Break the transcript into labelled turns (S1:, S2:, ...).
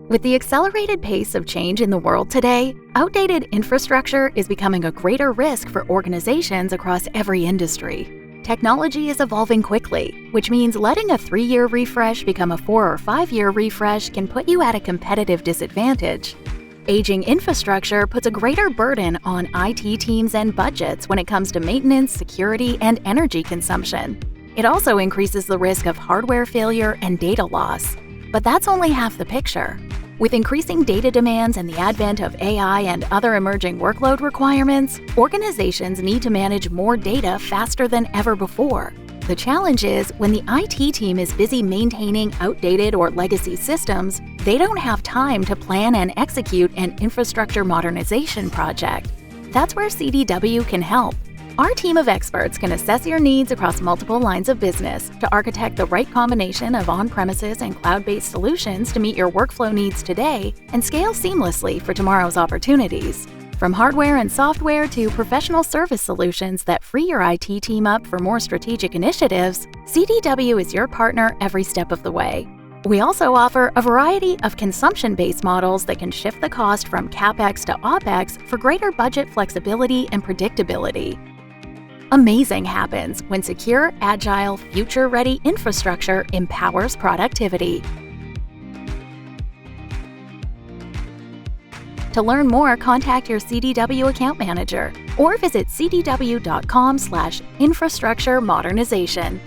S1: With the accelerated pace of change in the world today, outdated infrastructure is becoming a greater risk for organizations across every industry. Technology is evolving quickly, which means letting a 3-year refresh become a 4 or 5-year refresh can put you at a competitive disadvantage. Aging infrastructure puts a greater burden on IT teams and budgets when it comes to maintenance, security, and energy consumption. It also increases the risk of hardware failure and data loss. But that's only half the picture. With increasing data demands and the advent of AI and other emerging workload requirements, organizations need to manage more data faster than ever before. The challenge is, when the IT team is busy maintaining outdated or legacy systems, they don't have time to plan and execute an infrastructure modernization project. That's where CDW can help. Our team of experts can assess your needs across multiple lines of business to architect the right combination of on-premises and cloud-based solutions to meet your workflow needs today and scale seamlessly for tomorrow's opportunities. From hardware and software to professional service solutions that free your IT team up for more strategic initiatives, CDW is your partner every step of the way. We also offer a variety of consumption-based models that can shift the cost from CapEx to OpEx for greater budget flexibility and predictability. Amazing happens when secure, agile, future-ready infrastructure empowers productivity. To learn more, contact your CDW account manager or visit cdw.com/infrastructure modernization.